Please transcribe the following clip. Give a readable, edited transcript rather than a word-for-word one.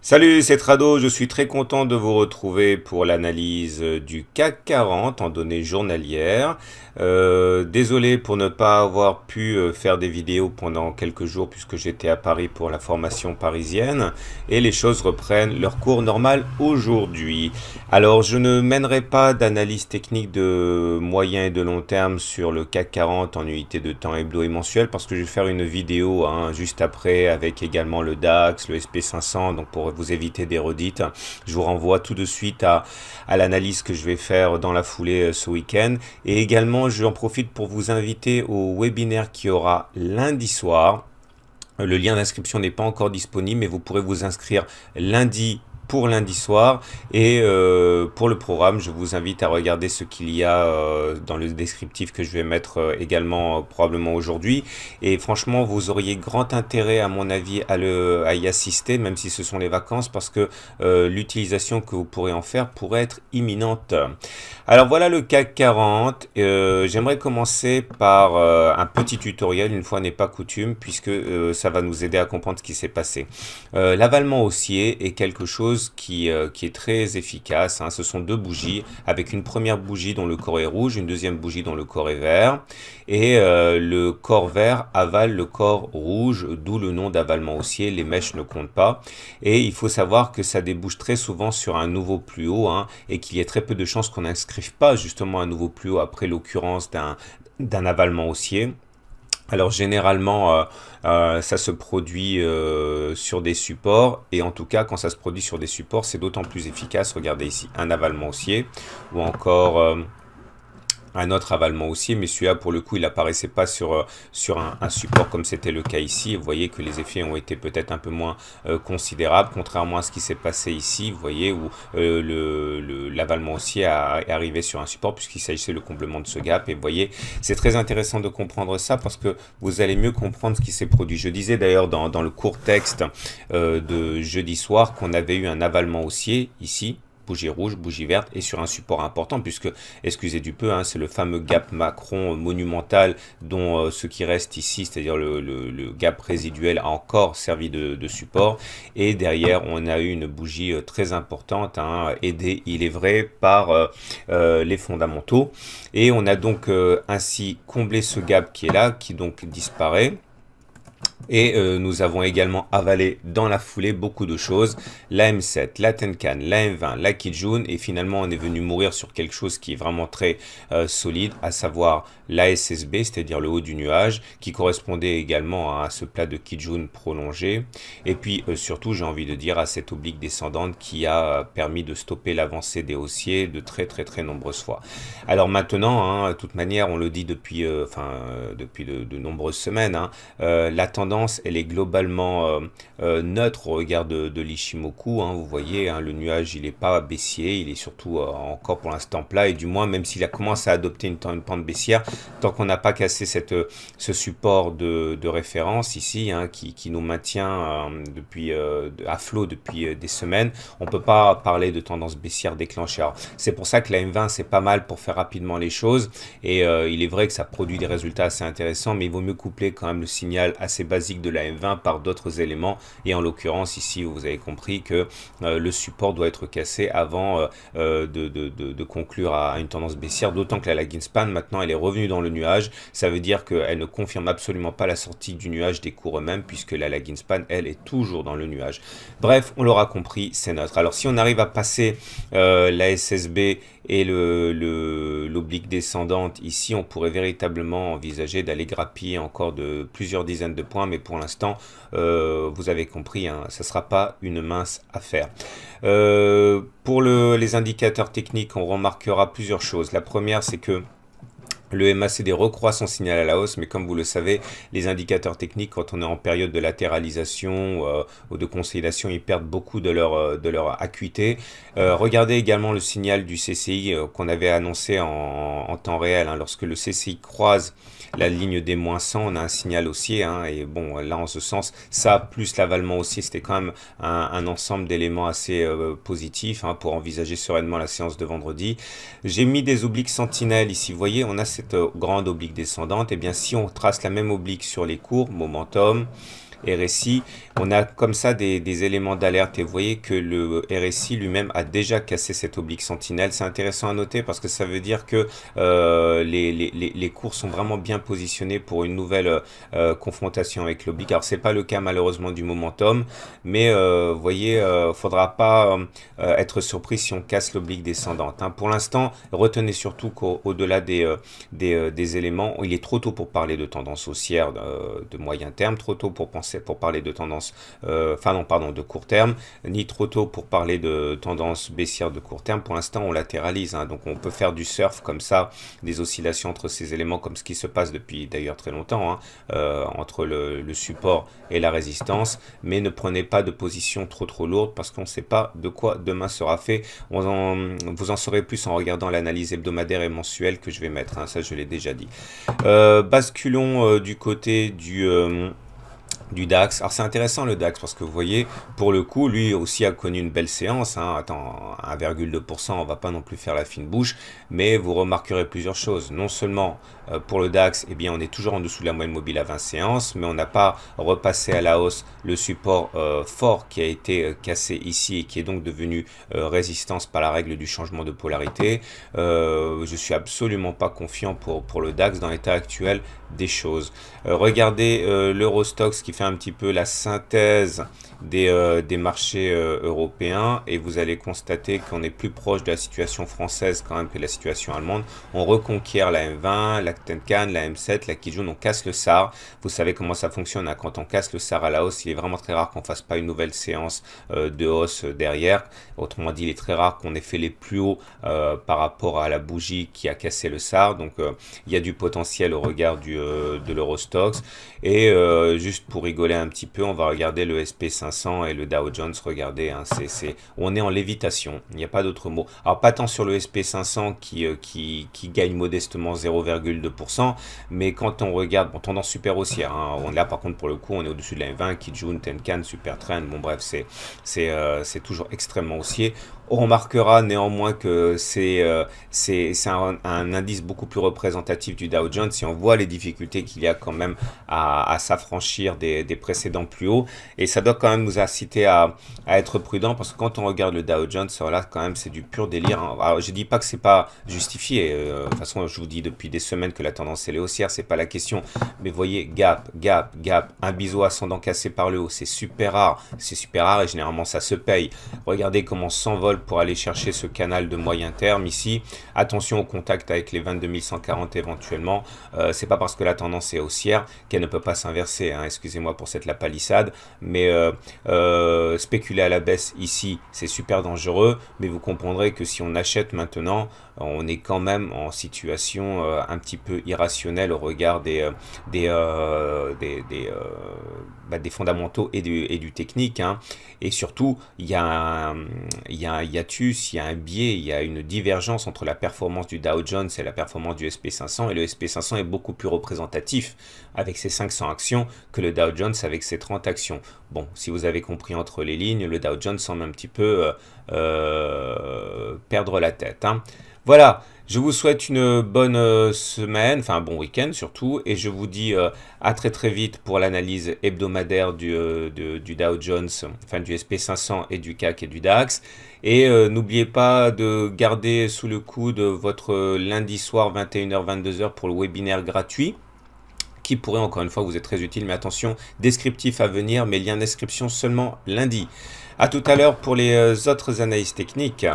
Salut, c'est Trado, je suis très content de vous retrouver pour l'analyse du CAC 40 en données journalières. Désolé pour ne pas avoir pu faire des vidéos pendant quelques jours puisque j'étais à Paris pour la formation parisienne et les choses reprennent leur cours normal aujourd'hui. Alors je ne mènerai pas d'analyse technique de moyen et de long terme sur le CAC 40 en unité de temps hebdo et mensuel parce que je vais faire une vidéo juste après avec également le DAX, le SP500, donc pour vous éviter des redites. Je vous renvoie tout de suite à l'analyse que je vais faire dans la foulée ce week-end. Et également, j'en profite pour vous inviter au webinaire qui aura lundi soir. Le lien d'inscription n'est pas encore disponible, mais vous pourrez vous inscrire lundi pour lundi soir et pour le programme je vous invite à regarder ce qu'il y a dans le descriptif que je vais mettre également probablement aujourd'hui et franchement vous auriez grand intérêt à mon avis à y assister même si ce sont les vacances parce que l'utilisation que vous pourrez en faire pourrait être imminente. Alors voilà le CAC 40, j'aimerais commencer par un petit tutoriel, une fois n'est pas coutume, puisque ça va nous aider à comprendre ce qui s'est passé. L'avalement haussier est quelque chose qui est très efficace, hein. Ce sont deux bougies, avec une première bougie dont le corps est rouge, une deuxième bougie dont le corps est vert, et le corps vert avale le corps rouge, d'où le nom d'avalement haussier, les mèches ne comptent pas, et il faut savoir que ça débouche très souvent sur un nouveau plus haut, hein, et qu'il y ait très peu de chances qu'on inscrive pas justement un nouveau plus haut après l'occurrence d'un avalement haussier. Alors généralement ça se produit sur des supports et en tout cas quand ça se produit sur des supports c'est d'autant plus efficace. Regardez ici un avalement haussier ou encore un autre avalement haussier, mais celui-là pour le coup il apparaissait pas sur un support comme c'était le cas ici. Vous voyez que les effets ont été peut-être un peu moins considérables, contrairement à ce qui s'est passé ici, vous voyez, où l'avalement haussier est arrivé sur un support puisqu'il s'agissait le comblement de ce gap. Et vous voyez, c'est très intéressant de comprendre ça parce que vous allez mieux comprendre ce qui s'est produit. Je disais d'ailleurs dans le court texte de jeudi soir qu'on avait eu un avalement haussier ici, bougie rouge, bougie verte et sur un support important puisque, excusez du peu, hein, c'est le fameux gap Macron monumental dont ce qui reste ici, c'est-à-dire le gap résiduel a encore servi de support et derrière on a eu une bougie très importante, hein, aidée il est vrai par les fondamentaux et on a donc ainsi comblé ce gap qui est là, qui donc disparaît. Et nous avons également avalé dans la foulée beaucoup de choses, la M7, la Tenkan, la M20, la Kijun, et finalement on est venu mourir sur quelque chose qui est vraiment très solide, à savoir la SSB, c'est-à-dire le haut du nuage, qui correspondait également à ce plat de Kijun prolongé, et puis surtout j'ai envie de dire à cette oblique descendante qui a permis de stopper l'avancée des haussiers de très nombreuses fois. Alors maintenant, hein, de toute manière on le dit depuis, depuis de nombreuses semaines, hein, la tendance elle est globalement neutre au regard de l'Ichimoku, hein, vous voyez, hein, le nuage il n'est pas baissier, il est surtout encore pour l'instant plat et du moins même s'il a commencé à adopter une pente baissière, tant qu'on n'a pas cassé ce support de référence ici, hein, qui nous maintient à flot depuis des semaines, on peut pas parler de tendance baissière déclenchée. C'est pour ça que la M20 c'est pas mal pour faire rapidement les choses et il est vrai que ça produit des résultats assez intéressants, mais il vaut mieux coupler quand même le signal assez basique de la M20 par d'autres éléments et en l'occurrence ici vous avez compris que le support doit être cassé avant de conclure à une tendance baissière, d'autant que la lagging span maintenant elle est revenue dans le nuage, ça veut dire qu'elle ne confirme absolument pas la sortie du nuage des cours eux-mêmes puisque la lagging span elle est toujours dans le nuage. Bref, on l'aura compris, c'est neutre. Alors si on arrive à passer la SSB et l'oblique descendante ici, on pourrait véritablement envisager d'aller grappiller encore de plusieurs dizaines de points, mais pour l'instant vous avez compris, hein, ça ne sera pas une mince affaire. Pour les indicateurs techniques, on remarquera plusieurs choses. La première, c'est que le MACD recroît son signal à la hausse, mais comme vous le savez, les indicateurs techniques, quand on est en période de latéralisation ou de consolidation, ils perdent beaucoup de leur acuité. Regardez également le signal du CCI qu'on avait annoncé en temps réel, hein. Lorsque le CCI croise la ligne des moins 100, on a un signal haussier, hein, et bon, là en ce sens, ça plus l'avalement haussier, c'était quand même un ensemble d'éléments assez positifs, hein, pour envisager sereinement la séance de vendredi. J'ai mis des obliques sentinelles ici, vous voyez, on a cette grande oblique descendante, et bien si on trace la même oblique sur les cours, momentum, RSI, on a comme ça des éléments d'alerte et vous voyez que le RSI lui-même a déjà cassé cette oblique sentinelle. C'est intéressant à noter parce que ça veut dire que les cours sont vraiment bien positionnés pour une nouvelle confrontation avec l'oblique. Alors c'est pas le cas malheureusement du momentum, mais vous voyez, faudra pas être surpris si on casse l'oblique descendante, hein. Pour l'instant, retenez surtout qu'au-delà des éléments, il est trop tôt pour parler de tendance haussière de moyen terme, trop tôt pour parler de tendance, de court terme, ni trop tôt pour parler de tendance baissière de court terme. Pour l'instant, on latéralise, hein, donc on peut faire du surf comme ça, des oscillations entre ces éléments, comme ce qui se passe depuis d'ailleurs très longtemps, hein, entre le support et la résistance, mais ne prenez pas de position trop lourde parce qu'on ne sait pas de quoi demain sera fait. Vous en saurez plus en regardant l'analyse hebdomadaire et mensuelle que je vais mettre, hein, ça je l'ai déjà dit. Basculons du côté du DAX. Alors c'est intéressant le DAX parce que vous voyez, pour le coup, lui aussi a connu une belle séance, hein. Attends, 1,2%, on va pas non plus faire la fine bouche, mais vous remarquerez plusieurs choses. Non seulement pour le DAX, eh bien on est toujours en dessous de la moyenne mobile à 20 séances, mais on n'a pas repassé à la hausse le support fort qui a été cassé ici et qui est donc devenu résistance par la règle du changement de polarité. Je suis absolument pas confiant pour le DAX dans l'état actuel des choses. Regardez l'Eurostoxx qui fait un petit peu la synthèse des marchés européens et vous allez constater qu'on est plus proche de la situation française quand même que de la situation allemande. On reconquiert la M20, la Tenkan, la M7, la Kijun, on casse le SAR. Vous savez comment ça fonctionne, hein. Quand on casse le SAR à la hausse, il est vraiment très rare qu'on fasse pas une nouvelle séance de hausse derrière. Autrement dit, il est très rare qu'on ait fait les plus hauts par rapport à la bougie qui a cassé le SAR. Donc il y a du potentiel au regard de l'Eurostoxx. Et juste pour rigoler un petit peu, on va regarder le SP500 et le Dow Jones. Regardez, hein, on est en lévitation, il n'y a pas d'autre mot. Alors pas tant sur le SP500 qui gagne modestement 0,2%, mais quand on regarde, bon, tendance super haussière, hein, là par contre pour le coup on est au-dessus de la M20, Kijun, Tenkan, Super Trend, bon bref c'est toujours extrêmement haussier. On remarquera néanmoins que c'est un indice beaucoup plus représentatif du Dow Jones si on voit les difficultés qu'il y a quand même à s'affranchir des précédents plus hauts, et ça doit quand même nous inciter à être prudent parce que quand on regarde le Dow Jones, là quand même c'est du pur délire, hein. Alors je dis pas que c'est pas justifié, de toute façon je vous dis depuis des semaines que la tendance elle est haussière, c'est pas la question, mais voyez, gap, un biseau ascendant cassé par le haut, c'est super rare et généralement ça se paye. Regardez comment s'envole pour aller chercher ce canal de moyen terme ici. Attention au contact avec les 22 140 éventuellement. C'est pas parce que la tendance est haussière qu'elle ne peut pas s'inverser, hein. Excusez-moi pour cette lapalissade, mais spéculer à la baisse ici, c'est super dangereux. Mais vous comprendrez que si on achète maintenant, on est quand même en situation un petit peu irrationnelle au regard des fondamentaux et du technique, hein. Et surtout, il y a un hiatus, il y a un biais, il y a une divergence entre la performance du Dow Jones et la performance du SP500, et le SP500 est beaucoup plus représentatif avec ses 500 actions que le Dow Jones avec ses 30 actions. Bon, si vous avez compris entre les lignes, le Dow Jones semble un petit peu perdre la tête, hein. Voilà, je vous souhaite une bonne semaine, enfin un bon week-end surtout, et je vous dis à très vite pour l'analyse hebdomadaire du Dow Jones, enfin du SP500 et du CAC et du DAX. Et n'oubliez pas de garder sous le coude votre lundi soir 21h-22h pour le webinaire gratuit, qui pourrait encore une fois vous être très utile, mais attention, descriptif à venir, mais lien d'inscription seulement lundi. À tout à l'heure pour les autres analyses techniques.